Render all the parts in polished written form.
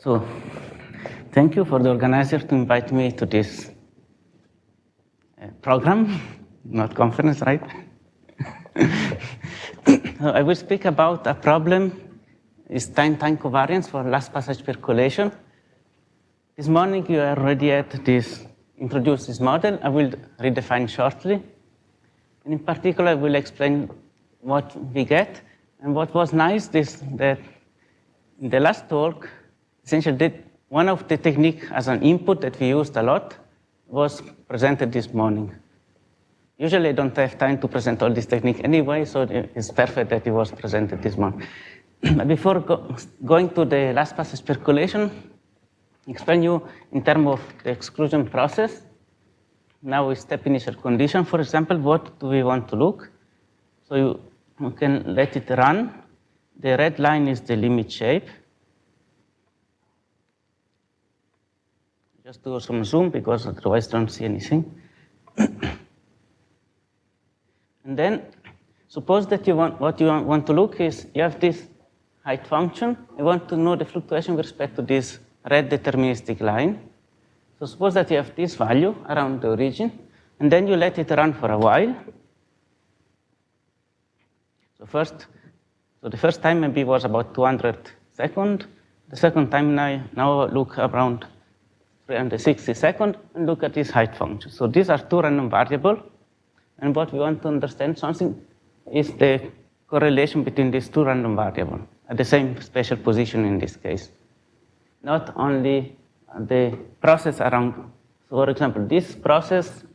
So, thank you for the organizer to invite me to this program, not conference, right? I will speak about a problem, is time-time covariance for last passage percolation. This morning you already had this, introduced this model. I will redefine shortly. And in particular, I will explain what we get. And what was nice is that in the last talk, essentially one of the techniques as an input that we used a lot was presented this morning. Usually I don't have time to present all this technique anyway, so it's perfect that it was presented this morning. But before going to the last passage percolation, explain you in terms of the exclusion process. Now we step initial condition, for example, what do we want to look? So you can let it run. The red line is the limit shape. Just do some zoom because otherwise I don't see anything. And then suppose that what you want to look is you have this height function. You want to know the fluctuation with respect to this red deterministic line. So suppose that you have this value around the origin, and then you let it run for a while. So the first time maybe was about 200 seconds. The second time now look around 360 seconds and look at this height function. So these are two random variables. And what we want to understand something is the correlation between these two random variables at the same spatial position in this case. Not only the process around, so for example, this process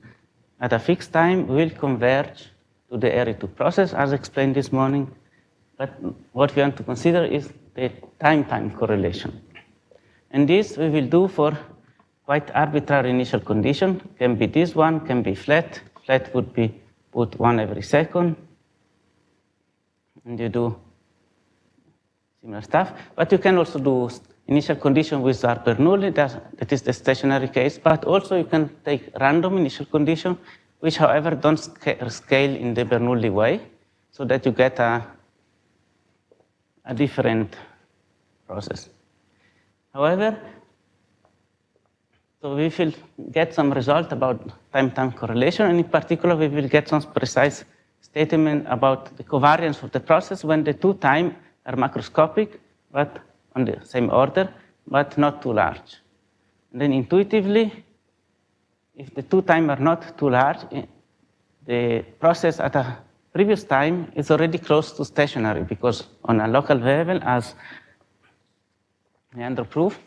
at a fixed time will converge to the area 2 process as explained this morning. But what we want to consider is the time-time correlation. And this we will do for quite arbitrary initial condition. Can be this one, can be flat. Flat would be put 1 every second. And you do similar stuff. But you can also do initial condition with Bernoulli, that is the stationary case. But also you can take random initial condition, which however don't scale in the Bernoulli way, so that you get a different process. However, so we will get some result about time-time correlation, and in particular, we will get some precise statement about the covariance of the process when the two times are macroscopic, but on the same order, but not too large. And then intuitively, if the two times are not too large, the process at a previous time is already close to stationary, because on a local level, as Leandro proved,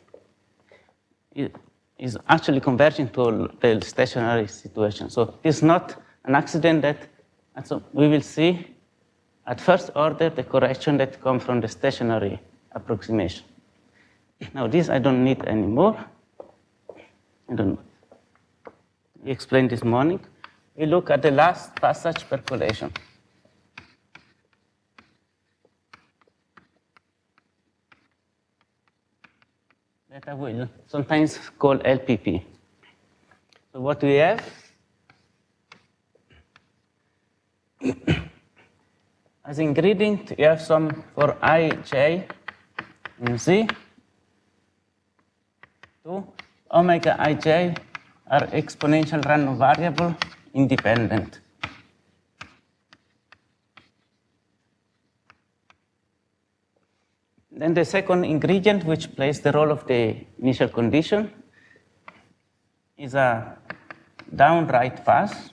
it is actually converging to the stationary situation. So it's not an accident that we will see at first order the correction that comes from the stationary approximation. Now this I don't need anymore. I don't know. We explained this morning. We look at the last passage percolation. That I will sometimes call LPP. So what we have as ingredient, you have some for I, J, and Z. 2 omega ij are exponential random variable independent. Then the second ingredient, which plays the role of the initial condition, is a down-right pass.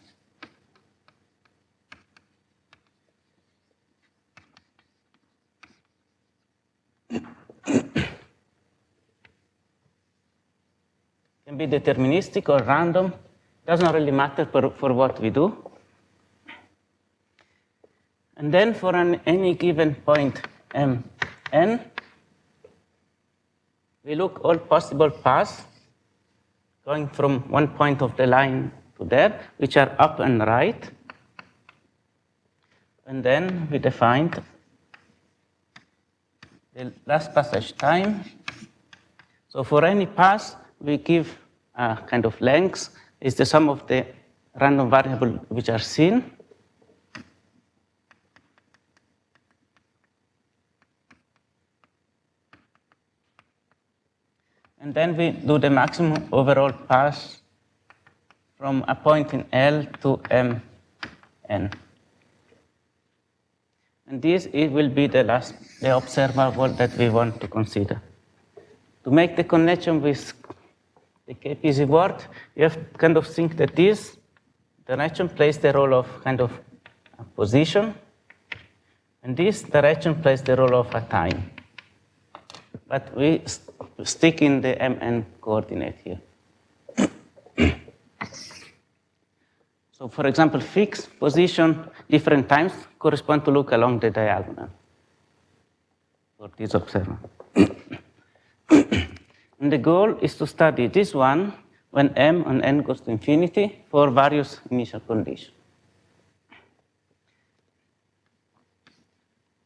Can be deterministic or random. Doesn't really matter for what we do. And then for any given point Mn, we look all possible paths going from one point of the line to there, which are up and right. And then we defined the last passage time. So for any path, we give a kind of length. It's the sum of the random variables which are seen. And then we do the maximum overall pass from a point in L to Mn. And this it will be the observable that we want to consider. To make the connection with the KPZ word, you have to kind of think that this direction plays the role of kind of a position, and this direction plays the role of a time. But we stick in the Mn coordinate here. So for example, fixed position, different times correspond to look along the diagonal for this observer. And the goal is to study this one when M and N goes to infinity for various initial conditions.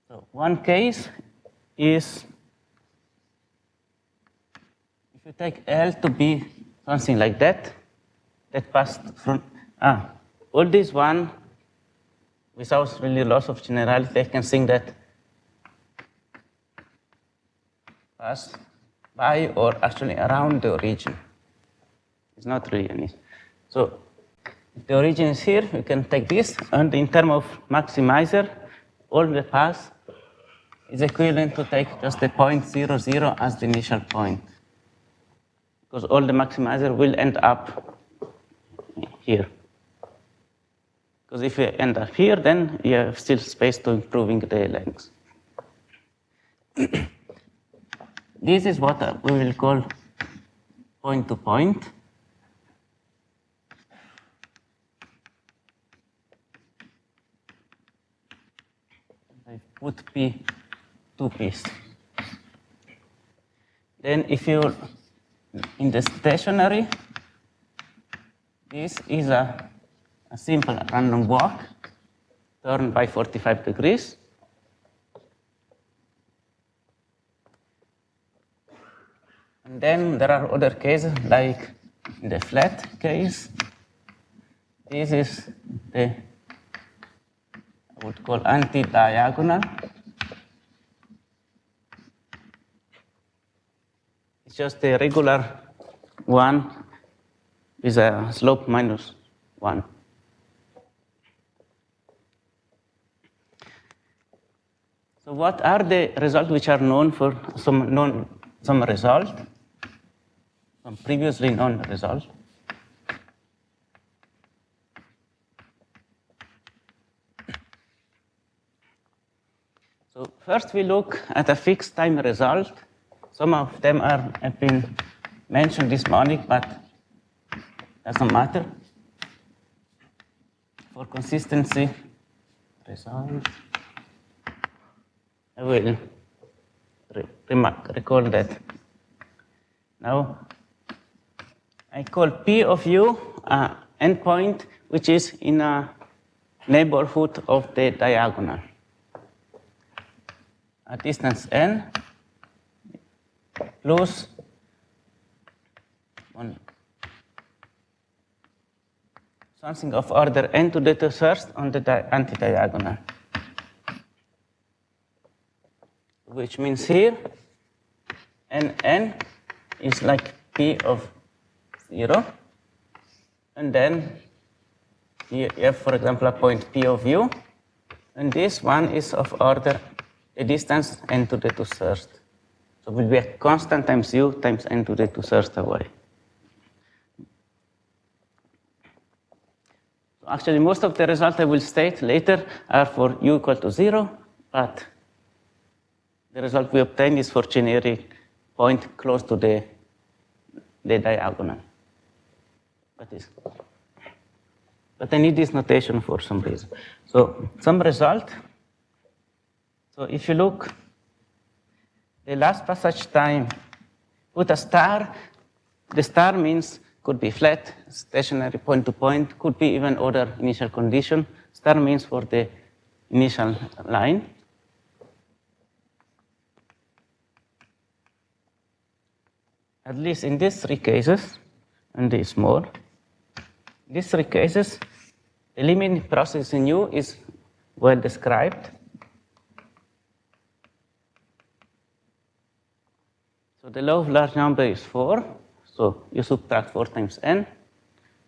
So one case is if you take L to be something like that, that passed from, all this one, without really loss of generality, I can think that pass by or actually around the origin. It's not really an issue. So if the origin is here, we can take this, and in terms of maximizer, all the paths is equivalent to take just the point 0, 0 as the initial point. Because all the maximizer will end up here. Because if you end up here, then you have still space to improving the length. This is what we will call point-to-point. I put P, 2 P's. Then if you, in the stationary, this is a simple random walk, turned by 45 degrees. And then there are other cases, like in the flat case. This is the, I would call anti-diagonal. It's just a regular one with a slope -1. So what are the results which are known for some result, some previously known result? So first we look at a fixed time result. Some of them have been mentioned this morning, but doesn't matter. For consistency result, I will recall that. Now, I call P of U an endpoint which is in a neighborhood of the diagonal. At distance n plus something of order n to the first on the anti-diagonal. Which means here, n is like P of 0. And then you have, for example, a point P of U. And this one is of order the distance n to the first. So it will be a constant times U times n to the first away. So actually, most of the results I will state later are for U equal to 0, but the result we obtain is for generic point close to the diagonal. But I need this notation for some reason. So some result. So if you look, the last passage time, put a star. The star means could be flat, stationary, point to point, could be even other initial condition. Star means for the initial line. At least in these 3 cases, and there is more, these 3 cases, the limiting process in U is well described. So the law of large number is 4, so you subtract 4 times n,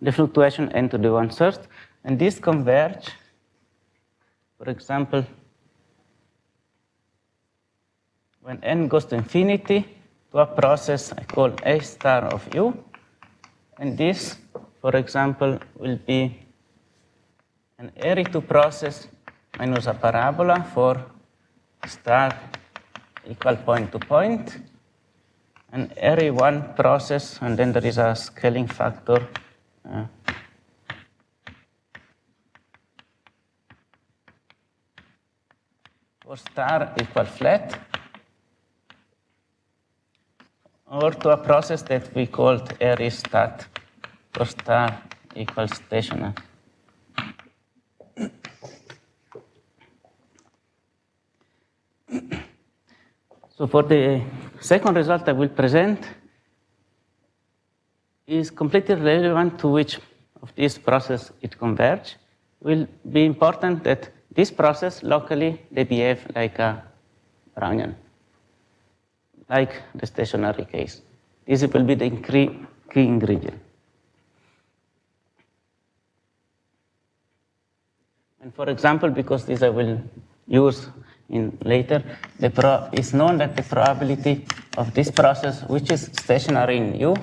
the fluctuation n to the 1/3, and these converge, for example, when n goes to infinity, to a process I call A star of u, and this, for example, will be an Airy2 process minus a parabola for star equal point to point, an Airy1 process, and then there is a scaling factor for star equal flat, or to a process that we called Airy stat for star equals stationary. So for the second result I will present is completely relevant to which of these processes it converge. It will be important that this process locally they behave like a Brownian, like the stationary case. This will be the key ingredient. And for example, because this I will use in later, it's known that the probability of this process, which is stationary in U,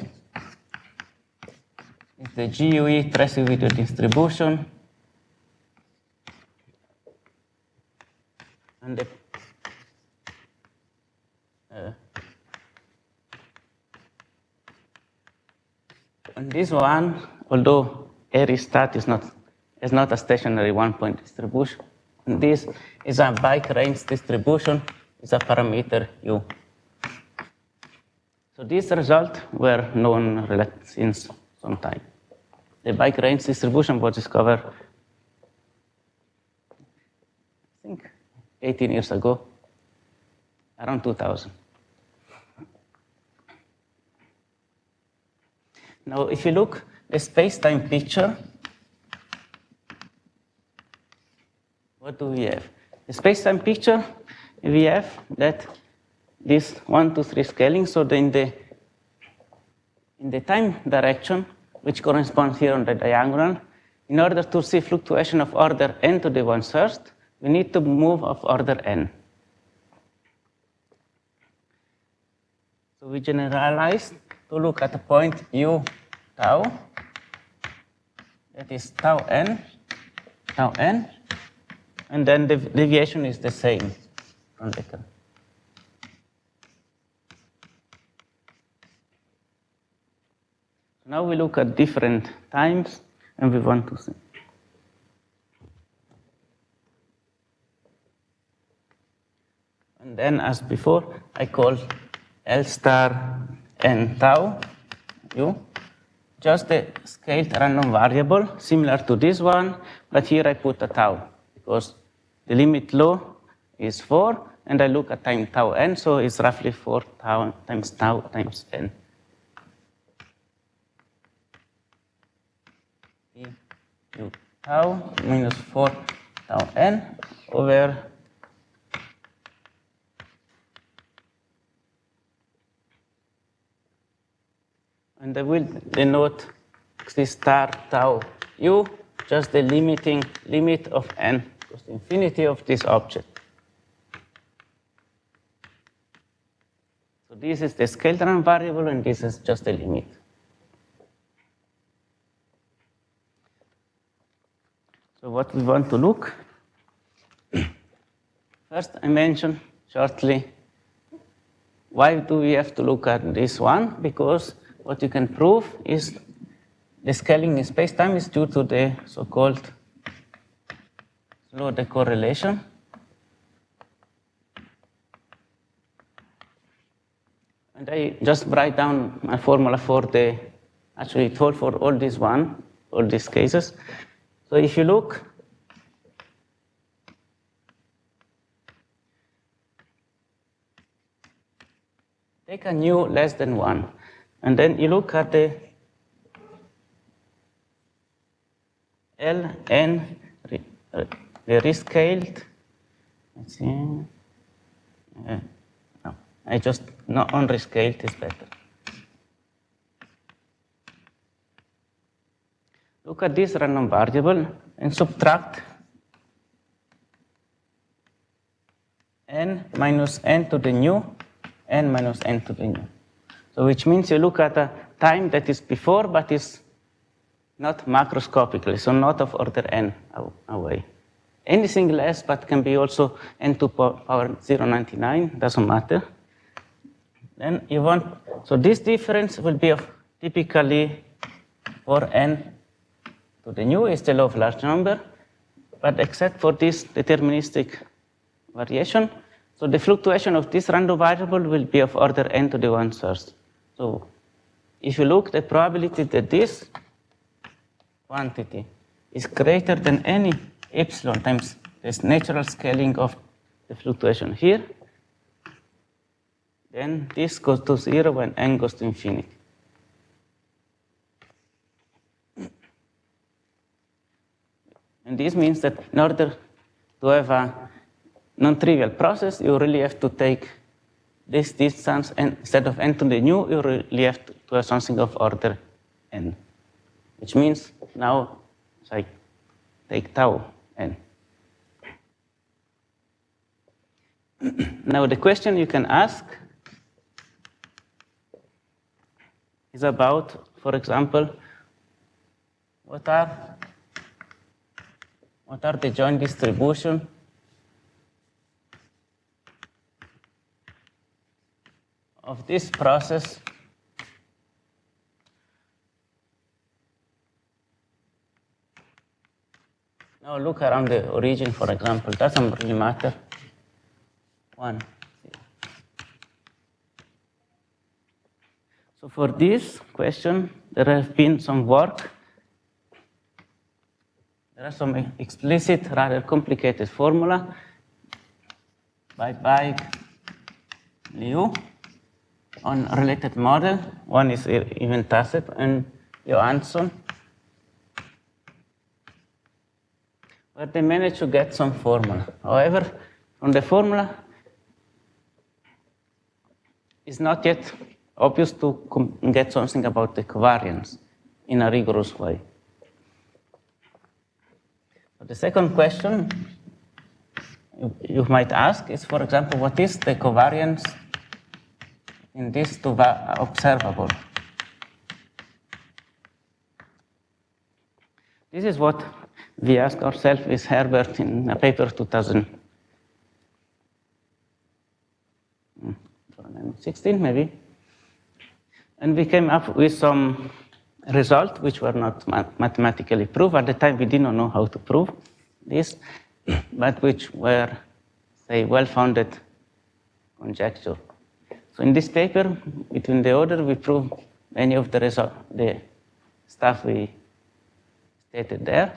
is the GUE trace video distribution, and the and this one, although Airy stat is not a stationary one-point distribution, and this is a bike range distribution, is a parameter U. So these results were known since some time. The bike range distribution was discovered, I think, 18 years ago, around 2000. Now, if you look at the space-time picture, what do we have? The space-time picture, we have that this 1, 2, 3 scaling, so in the time direction, which corresponds here on the diagonal, in order to see fluctuation of order n to the 1/3, we need to move of order n. So we generalize to look at the point u tau, that is tau n, and then the deviation is the same from the curve. Now we look at different times, and we want to see. And then, as before, I call L star n tau u, just the scaled random variable, similar to this one, but here I put a tau, because the limit law is 4, and I look at time tau n, so it's roughly 4 tau times n. U tau minus 4 tau n over and I will denote C star tau u, just the limit of n goes to infinity of this object. So this is the scaled random variable, and this is just the limit. So what we want to look, first I mentioned shortly, why do we have to look at this one? Because what you can prove is the scaling in space-time is due to the so-called slow decorrelation. And I just write down my formula for actually it holds for all these cases. So if you look, take a nu less than 1, and then you look at the Ln, the rescaled, let's see, I just not only scaled is better. Look at this random variable and subtract n minus n to the new, n minus n to the new. So which means you look at a time that is before, but is not macroscopically, so not of order n away. Anything less, but can be also n to power 0.99, doesn't matter. Then you want, so this difference will be of typically for n to the new is the law of large number, but except for this deterministic variation, so the fluctuation of this random variable will be of order n to the 1/3. So if you look, the probability that this quantity is greater than any epsilon times this natural scaling of the fluctuation here, then this goes to 0 when n goes to infinity. And this means that in order to have a non-trivial process, you really have to take this distance, and instead of n to the new, you really have to have something of order n, which means now it's like take tau n. Now the question you can ask is about, for example, what are the joint distribution of this process now look around the origin, for example, doesn't really matter. 1, 0. So for this question, there has been some work. There are some explicit, rather complicated formula by Liu on a related model. One is even Tacit and Johansson, where they managed to get some formula. However, from the formula, it's not yet obvious to get something about the covariance in a rigorous way. The second question you might ask is, for example, what is the covariance in this to observable? This is what we asked ourselves with Herbert in a paper 2016, maybe. And we came up with some results which were not mathematically proved. At the time, we did not know how to prove this, but which were, say, well-founded conjecture. So in this paper, between the order, we proved many of the stuff we stated there.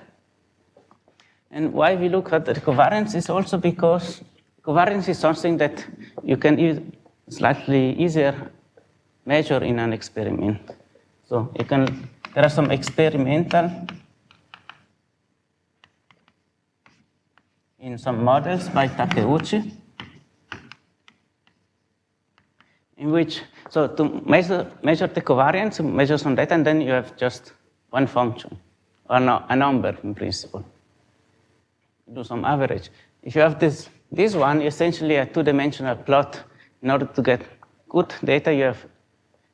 And why we look at the covariance is also because covariance is something that you can slightly easier measure in an experiment. So there are some experimental in some models by Takeuchi, in which, so to measure the covariance, measure some data, and then you have just one function, or no, a number in principle. Do some average. If you have this one, essentially a two-dimensional plot. In order to get good data, you have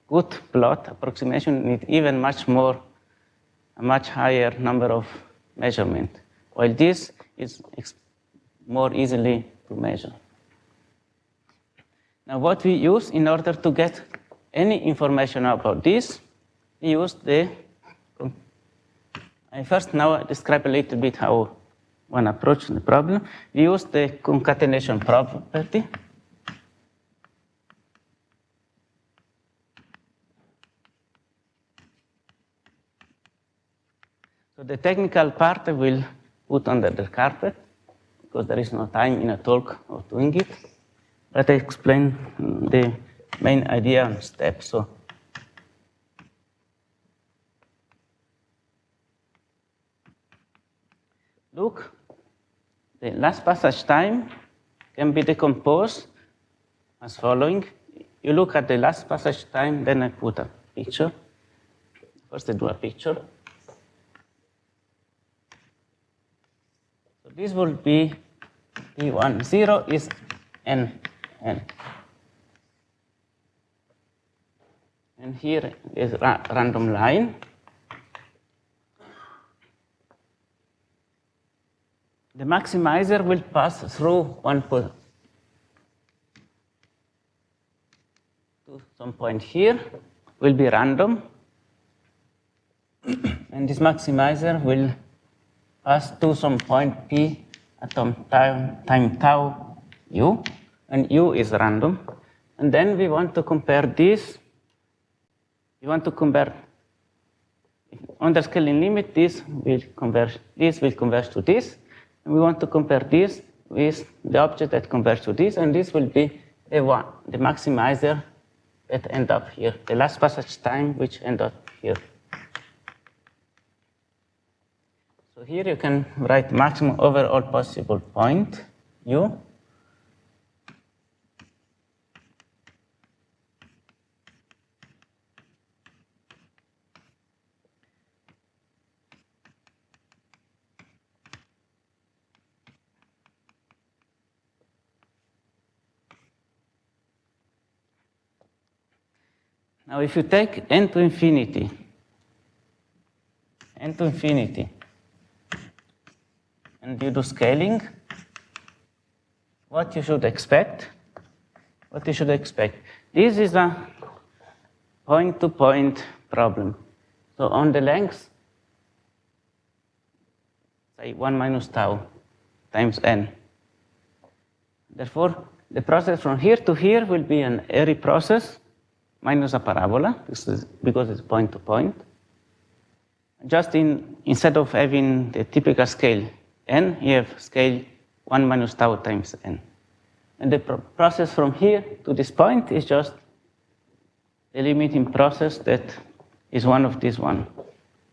good plot approximation, need even a much higher number of measurement, while this is more easily to measure. Now, what we use in order to get any information about this, we use I first now describe a little bit how one approach the problem. We use the concatenation property. So the technical part I will put under the carpet, because there is no time in a talk of doing it. But I explain the main idea on steps. So look, the last passage time can be decomposed as following. you look at the last passage time, then I put a picture. First I do a picture. So this will be P1. 0 is n. And here is a random line. The maximizer will pass through to some point here, will be random. And this maximizer will pass to some point P at some time tau u, and u is random. And then we want to compare this. We want to compare, on the scaling limit, this will converge to this. And we want to compare this with the object that converges to this, and this will be the maximizer that end up here, the last passage time which end up here. So here you can write maximum over all possible point u. Now, if you take n to infinity, and you do scaling, what you should expect? This is a point-to-point problem. So on the length, say 1 minus tau times n. Therefore, the process from here to here will be an airy process minus a parabola, because it's point-to-point. Just instead of having the typical scale n, you have scale 1 minus tau times n. And the process from here to this point is just the limiting process that is one of these one.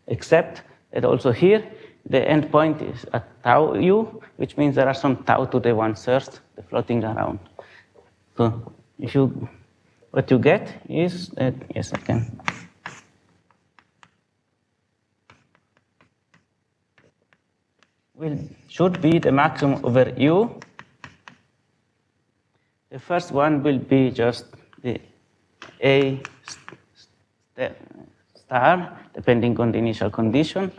Except that also here, the end point is at tau u, which means there are some tau to the 1/3 floating around. So what you get is that, yes, I can. Should be the maximum over u. The first one will be just the A star, depending on the initial condition.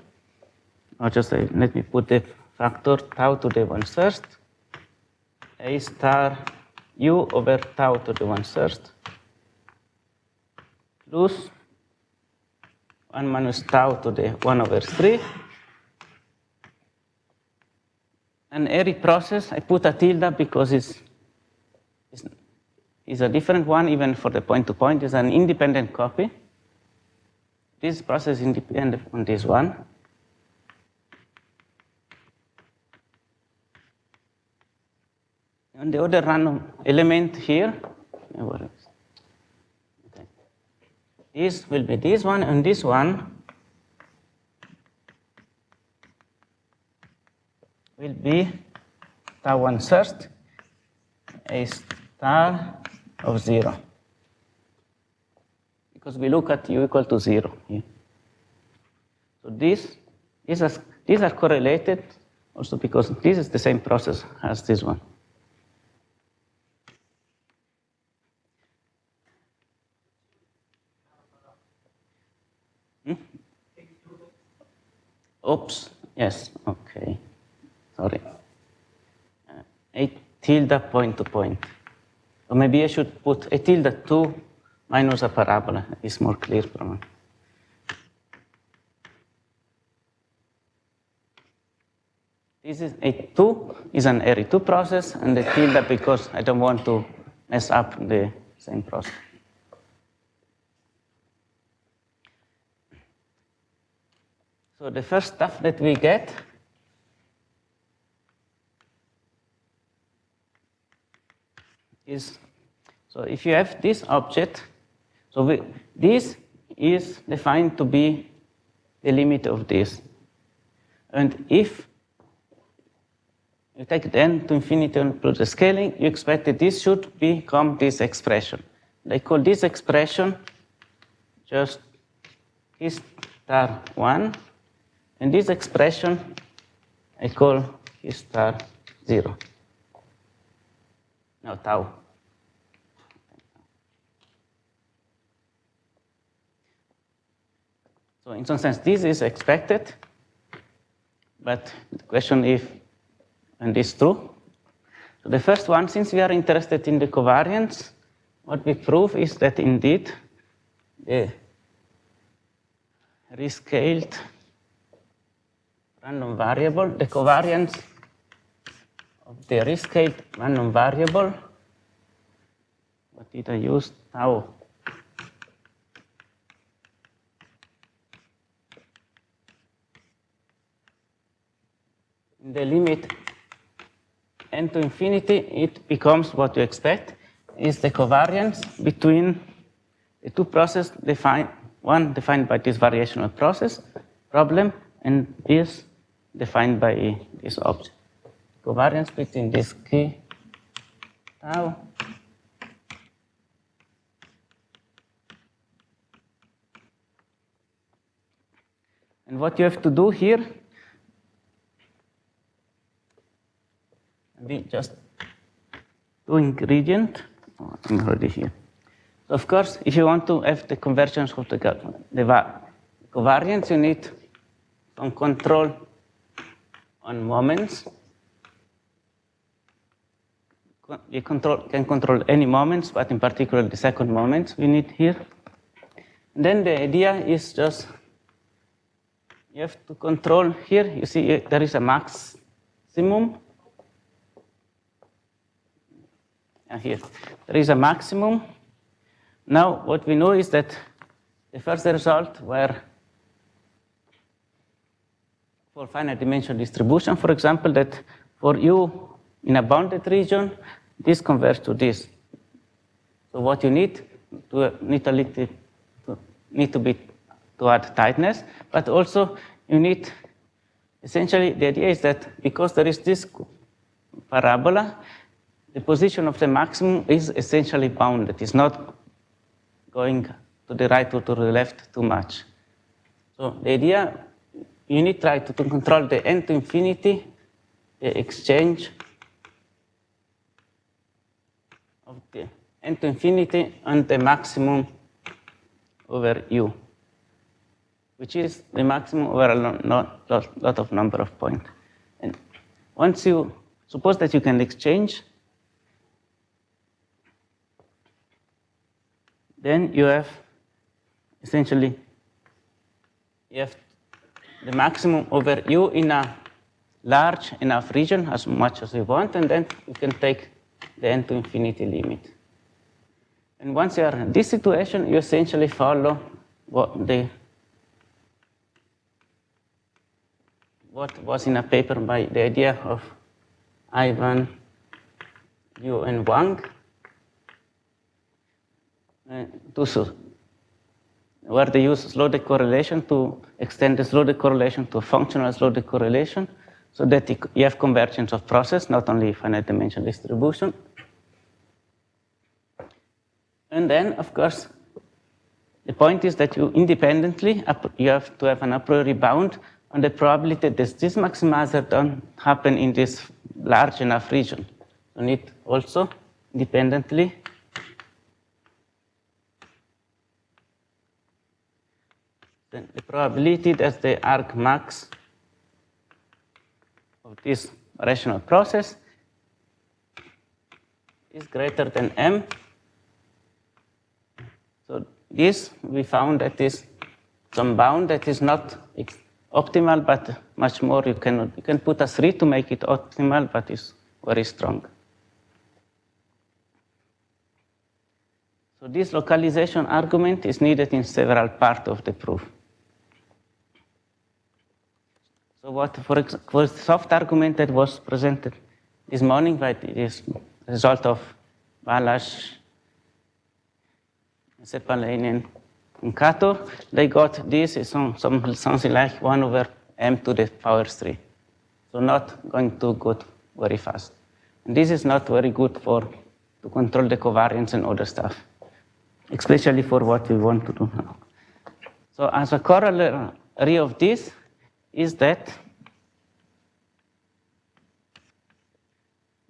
Or just let me put the factor tau to the 1/3. A star u over tau to the 1/3. Plus 1 minus tau to the 1/3. An airy process, I put a tilde because it's a different one, even for the point-to-point. It's an independent copy. This process is independent on this one. And the other random element here, this will be this one, and this one will be tau 1/3, a star of 0. Because we look at u equal to 0 here. So these are correlated also because this is the same process as this one. Oops, yes, okay. Sorry. A tilde point-to-point. Or maybe I should put a tilde 2 minus a parabola. It's more clear for me. This is a 2 is an airy 2 process, and the tilde because I don't want to mess up the same process. So the first stuff that we get is, so if you have this object, so this is defined to be the limit of this. And if you take it n to infinity and plus the scaling, you expect that this should become this expression. I call this expression just K star 1, and this expression I call K star 0. Now tau. So in some sense, this is expected, but the question is, and this is true. So the first one, since we are interested in the covariance, what we prove is that indeed the rescaled random variable, the covariance of the rescaled random variable, what did I use? Tau. In the limit n to infinity, it becomes what you expect, is the covariance between the two processes defined, one defined by this variational process problem, and is defined by this object. Covariance between this K tau and what you have to do here, we just do ingredient. Oh, I'm already here. So of course, if you want to have the convergence of the covariance, you need some control on moments. You can control any moments, but in particular the second moments we need here. And then the idea is just you have to control here. You see there is a maximum. Here, there is a maximum. Now, what we know is that the first result were for finite dimensional distribution, for example, that for U in a bounded region, this converges to this. So what you need to add tightness, but also you need, essentially, the idea is that because there is this parabola, the position of the maximum is essentially bounded. It's not going to the right or to the left too much. So the idea, you need to try to control the n to infinity, the exchange of the n to infinity and the maximum over U, which is the maximum over a lot of number of points. And once you suppose that you can exchange, then you have essentially the maximum over U in a large enough region, as much as you want, and then you can take the n to infinity limit. And once you are in this situation, you essentially follow what was in a paper by the idea of Ivan, Yu, and Wang, where they use slow decorrelation to extend the slow decorrelation to a functional slow decorrelation, so that you have convergence of process, not only finite dimensional distribution. And then, of course, the point is that you independently, you have to have an a priori bound on the probability that this maximizer don't happen in this large enough region. You need also independently then the probability that the argmax of this rational process is greater than m. So this we found that is some bound that is not optimal, but much more you can put a 3 to make it optimal, but it's very strong. So this localization argument is needed in several parts of the proof. So what, for example, the soft argument that was presented this morning by this result of Balázs, Sepalainen, and Kato, they got this is something like 1 over m to the power 3. So not going to go very fast. And this is not very good to control the covariance and other stuff. especially for what we want to do now. So as a corollary of this is that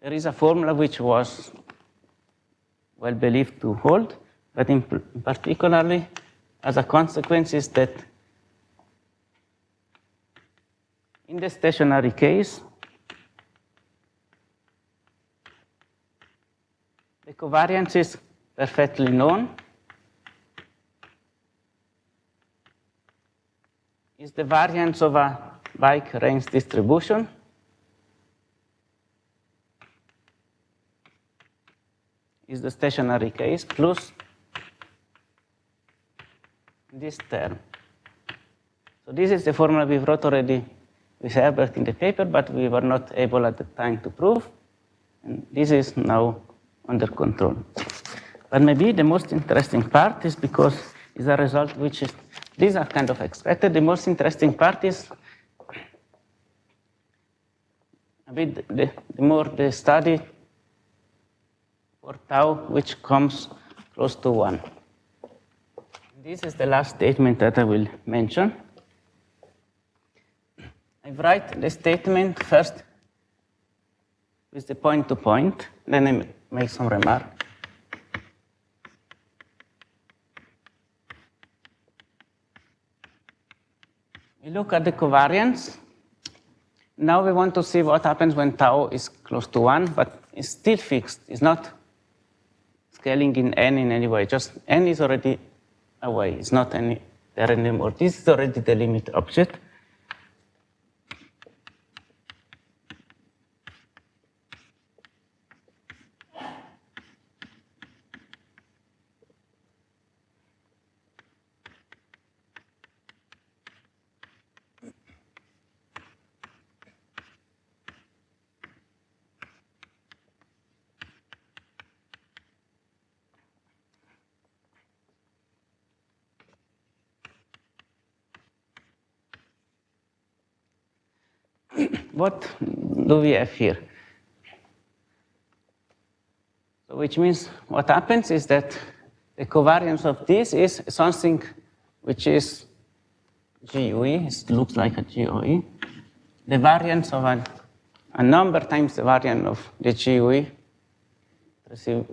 there is a formula which was well believed to hold, but in particularly as a consequence is that in the stationary case, the covariance is perfectly known. Is the variance of a bike range distribution. Is the stationary case plus this term. So this is the formula we wrote already with Herbert in the paper, but we were not able at the time to prove. And this is now under control. But maybe the most interesting part is because it's a result which is, these are kind of expected. The most interesting part is a bit the more the study for tau which comes close to 1. This is the last statement that I will mention. I write the statement first with the point to point, then I make some remark. We look at the covariance. Now we want to see what happens when tau is close to 1, but it's still fixed. It's not scaling in n in any way. Just n is already away. It's not there anymore. This is already the limit object. What do we have here? So which means what happens is that the covariance of this is something which is GUE, it looks like a GOE. The variance of a number times the variance of the GUE, receive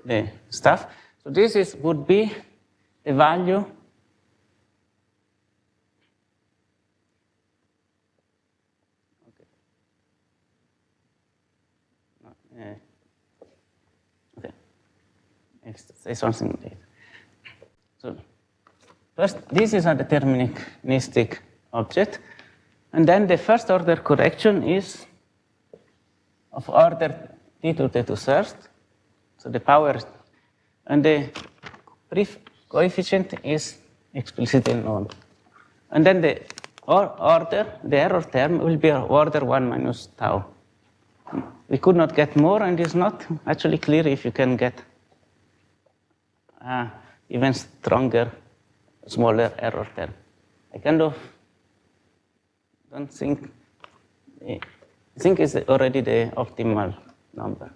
the stuff. So this would be the value say something later. So first, this is a deterministic object, and then the first order correction is of order t to the 2/3, so the power, and the coefficient is explicitly known. And then the error term will be order 1 minus tau. We could not get more, and it's not actually clear if you can get even stronger, smaller error term. I kind of don't think, I think it's already the optimal number.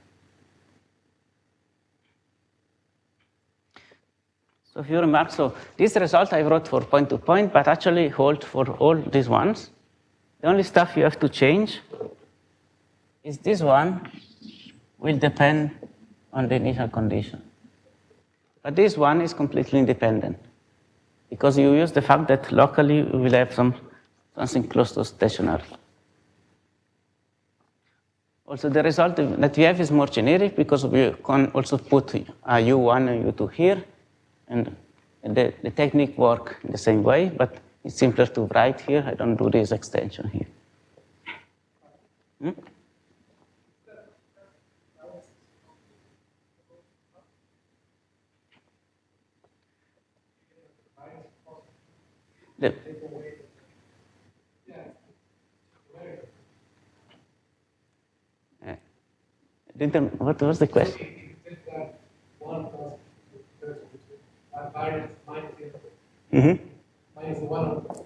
So if you remark, so this result I wrote for point to point, but actually hold for all these ones. The only stuff you have to change is this one will depend on the initial condition. But this one is completely independent because you use the fact that locally we will have something close to stationary. Also, the result that we have is more generic because we can also put a U1 and U2 here, and the technique works in the same way, but it's simpler to write here. I don't do this extension here. What was the question?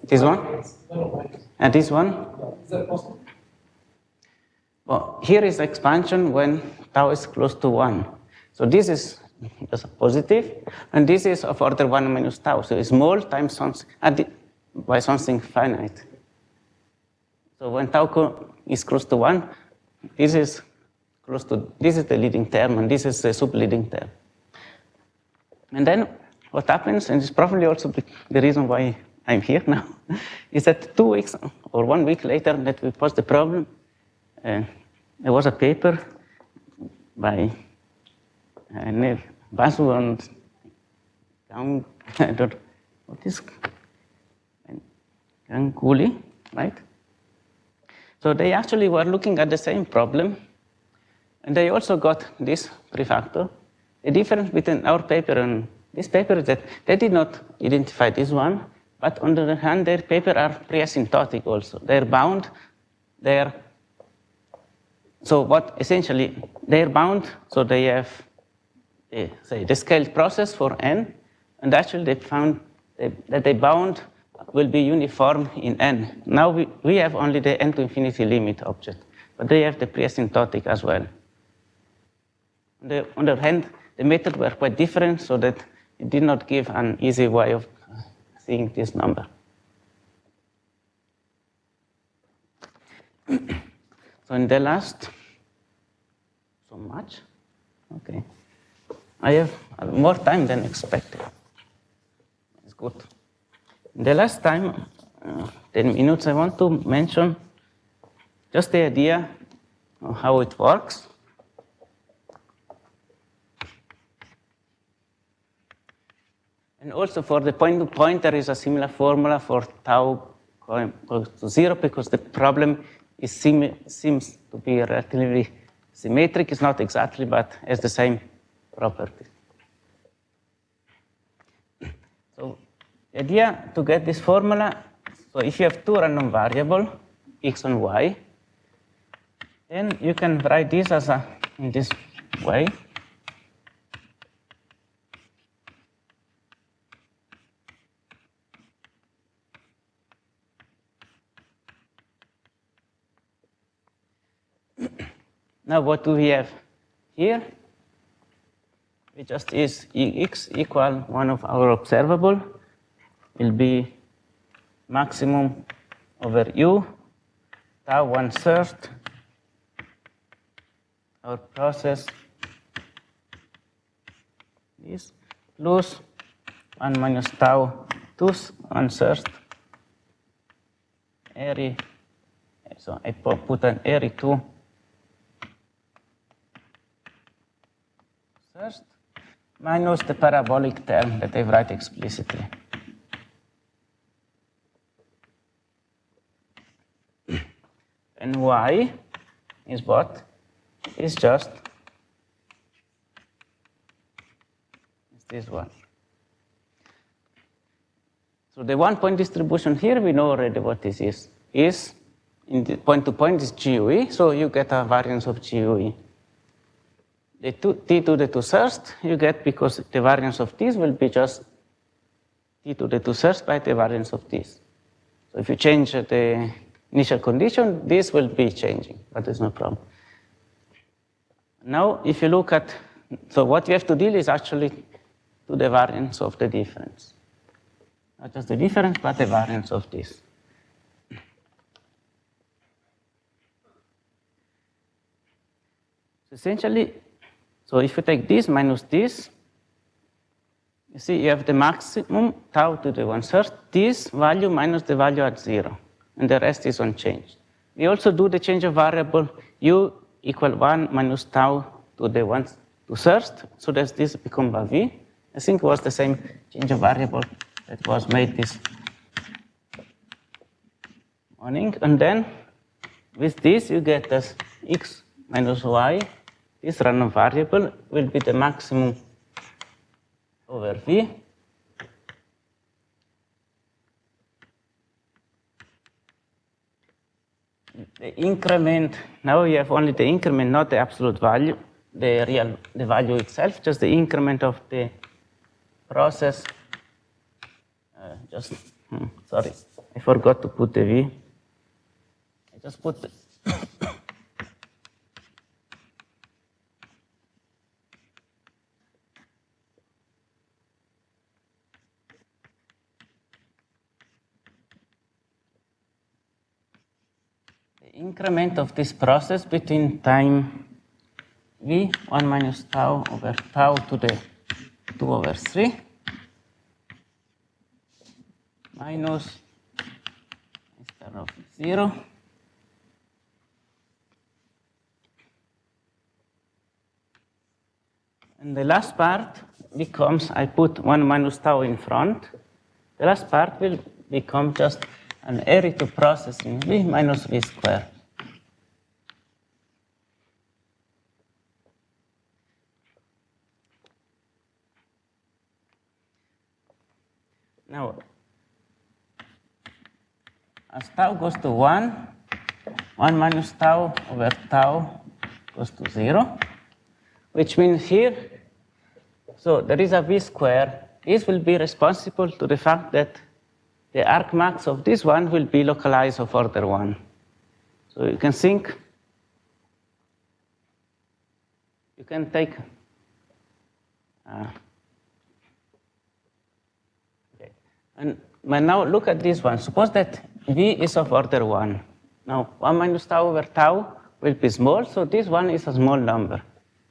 This one? And this one? Is that possible? Well, here is expansion when tau is close to 1. So this is just positive, and this is of order 1 minus tau, so it's small times something, by something finite. So when tau is close to 1, this is the leading term, and this is the sub-leading term. And then what happens, and it's probably also the reason why I'm here now, is that 2 weeks or 1 week later that we posed the problem, there was a paper by Basu and Ganguly, right? So they actually were looking at the same problem, and they also got this prefactor. The difference between our paper and this paper is that they did not identify this one, but on the other hand, their paper are pre-asymptotic also. They're bound, so what essentially, they're bound, so they have, say, the scaled process for n, and actually they found that the bound will be uniform in n. Now we have only the n to infinity limit object, but they have the pre-asymptotic as well. On the other hand, the methods were quite different, so that it did not give an easy way of seeing this number. So in the last, so much, okay. I have more time than expected. It's good. In the last time, 10 minutes, I want to mention just the idea of how it works. And also for the point-to-point, there is a similar formula for tau goes to 0, because the problem seems to be relatively symmetric. It's not exactly, but has the same property. So the idea to get this formula, so if you have 2 random variables, x and y, then you can write this as in this way. Now what do we have here? It just is x equal one of our observable will be maximum over u, tau 1/3, our process is plus 1 minus tau 2/1/3, area, so I put an area 2 first, minus the parabolic term that I write explicitly. And y is what? Is just this one. So the one-point distribution here, we know already what this is. Is in the point-to-point is GUE, so you get a variance of GUE. The t to the 2/3 you get because the variance of this will be just t to the 2/3 by the variance of this. So if you change the initial condition, this will be changing, but there's no problem. Now, if you look at, so what you have to deal is actually to the variance of the difference. Not just the difference, but the variance of this. So essentially, so if you take this minus this, you see you have the maximum tau to the 1/3, this value minus the value at 0, and the rest is unchanged. We also do the change of variable u equal 1 minus tau to the 1/3, so that this become a v. I think it was the same change of variable that was made this morning. And then with this, you get as x minus y. This random variable will be the maximum over v. The increment, now you have only the increment, not the absolute value, the value itself, just the increment of the process. Sorry, I forgot to put the v. I just put the increment of this process between time v, 1 minus tau over tau to the 2 over 3, minus instead of 0, and the last part becomes, I put 1 minus tau in front, the last part will become just an area to process in v minus v squared. Now, as tau goes to 1, 1 minus tau over tau goes to 0, which means here, so there is a v squared. This will be responsible to the fact that the argmax of this one will be localized of order 1. So you can think, you can take, and now look at this one. Suppose that v is of order 1. Now 1 minus tau over tau will be small, so this one is a small number.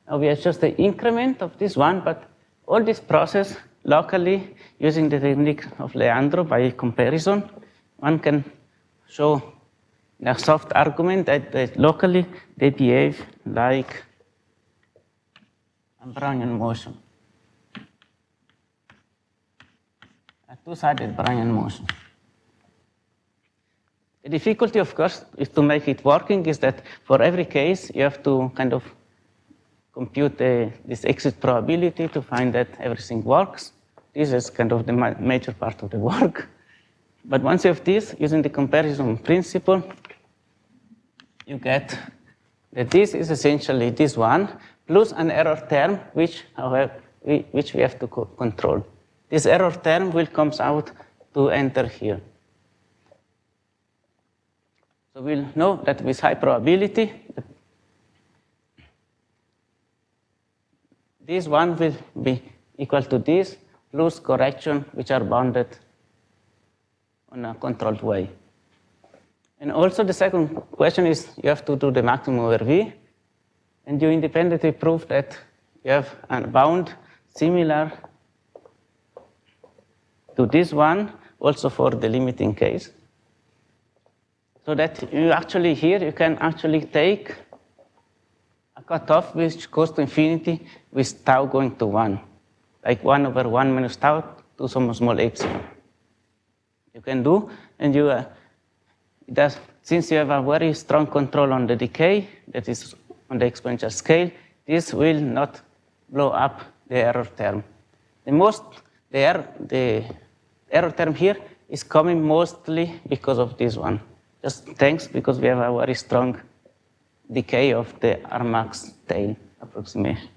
Now we have just the increment of this one, but all this process locally, using the technique of Leandro by comparison, one can show in a soft argument that locally they behave like a Brownian motion, a two-sided Brownian motion. The difficulty, of course, is to make it working is that for every case you have to kind of compute this exit probability to find that everything works. This is kind of the major part of the work. But once you have this, using the comparison principle, you get that this is essentially this one, plus an error term, which, however, which we have to control. This error term will come out to enter here. So we'll know that with high probability, this one will be equal to this, plus correction, which are bounded in a controlled way. And also the second question is, you have to do the maximum over V, and you independently prove that you have a bound similar to this one, also for the limiting case. So that you actually here, you can actually take a cutoff which goes to infinity with tau going to 1, like 1 over 1 minus tau to some small epsilon. You can do, and you since you have a very strong control on the decay, that is on the exponential scale, this will not blow up the error term. The error term here is coming mostly because of this one. Just thanks because we have a very strong decay of the Armax tail approximation.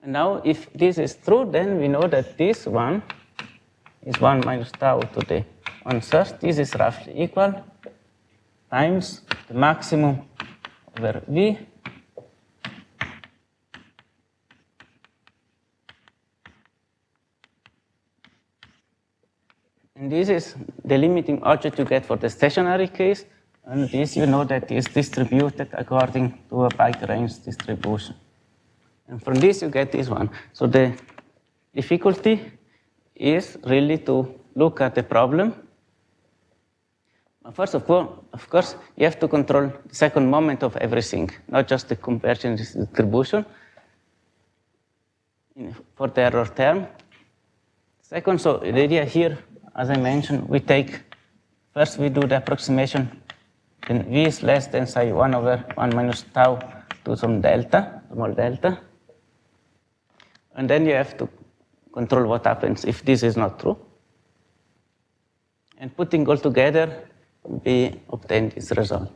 And now, if this is true, then we know that this one is 1 minus tau to the 1/3. This is roughly equal times the maximum over V and this is the limiting object you get for the stationary case, and this you know that is distributed according to a bike range distribution. And from this you get this one. So the difficulty is really to look at the problem. First of all, of course, you have to control the second moment of everything, not just the convergence distribution for the error term. Second, so the idea here, as I mentioned, first we do the approximation, then V is less than, say, 1 over 1 minus tau to some delta, small delta. And then you have to control what happens if this is not true. And putting all together, we obtain this result.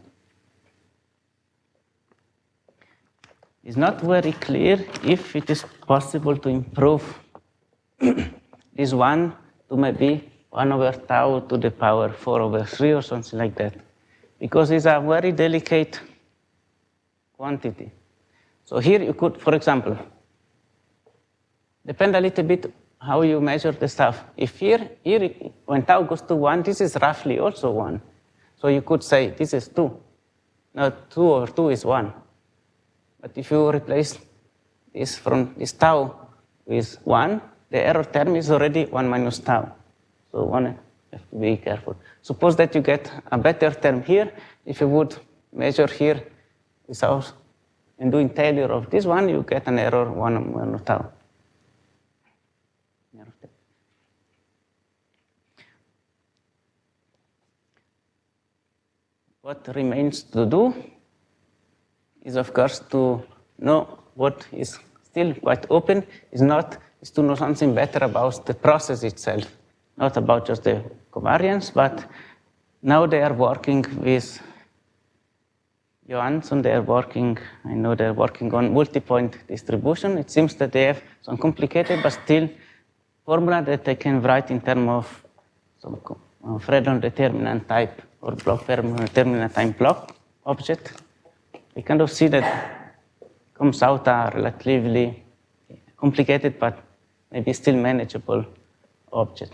It's not very clear if it is possible to improve this one to maybe 1 over tau to the power 4 over 3 or something like that, because it's a very delicate quantity. So here you could, for example, depend a little bit how you measure the stuff. If here, when tau goes to 1, this is roughly also 1. So you could say this is 2. Now 2 over 2 is 1. But if you replace this from this tau with 1, the error term is already 1 minus tau. So one have to be careful. Suppose that you get a better term here. If you would measure here without and doing Taylor of this one, you get an error 1 minus tau. What remains to do is, of course, to know what is still quite open, is to know something better about the process itself, not about just the covariance, but now they are working with Johansson, I know they're working on multi-point distribution. It seems that they have some complicated, but still formula that they can write in terms of some Fredholm determinant type or block determinant type block object. We kind of see that comes out a relatively complicated, but maybe still manageable object.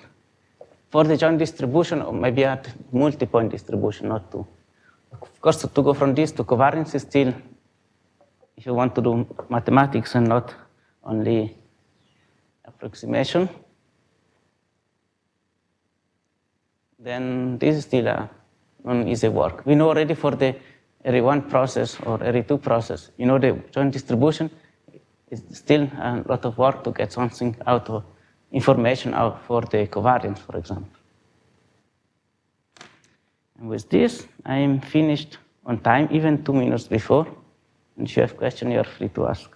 For the joint distribution, or maybe at multi-point distribution, not two. Of course, to go from this to covariance is still, if you want to do mathematics and not only approximation, then this is still a non-easy work. We know already for the RE1 process or RE2 process, you know the joint distribution is still a lot of work to get something out of information out for the covariance, for example. And with this, I am finished on time, even 2 minutes before. And if you have questions, you are free to ask.